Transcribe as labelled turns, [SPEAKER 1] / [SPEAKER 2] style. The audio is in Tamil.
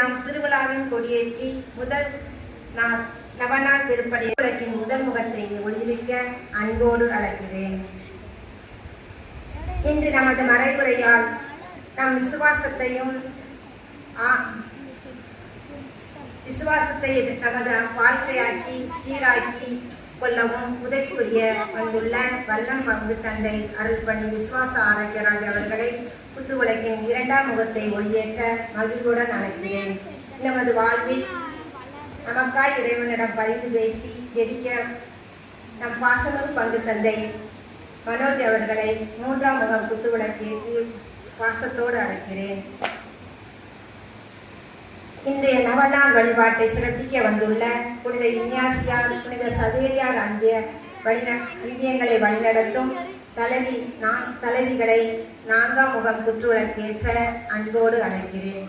[SPEAKER 1] நாம் திருவிழாவின் கொடியேற்றி முதல் நவநாள் திருப்படி உலகின் முதல் முகத்தை ஒளிவிக்க அன்போடு அழைக்கிறேன். இன்று நமது மறைவுரையால் நம் விசுவாசத்தை நமது வாழ்க்கையாக்கி சீராக்கி கொள்ளவும் உதவிக்குரிய வந்துள்ள வல்லம் பங்கு தந்தை அருள்பணி விசுவாச ஆரோக்கியராஜ் அவர்களை குத்துவிளக்கின் இரண்டாம் முகத்தை ஒளியேற்ற மகிழ்வுடன் அழைக்கிறேன். நமது வாழ்வில் நமக்காய் இறைவனிடம் பரிந்து பேசி ஜெபிக்க நம் பாசமிகு பங்கு தந்தை மனோஜ் அவர்களை மூன்றாம் முகம் குத்துவிளக்கேற்றி பாசத்தோடு அழைக்கிறேன். இன்றைய நவநாள் வழிபாட்டை சிறப்பிக்க வந்துள்ள புனித இன்யாசியார், புனித சவேரியார் அன்பியங்களை வழிநடத்தும் தலைவிகளை நான்காம் முகம் குற்றுவிளக்கேற்ற அன்போடு அழைக்கிறேன்.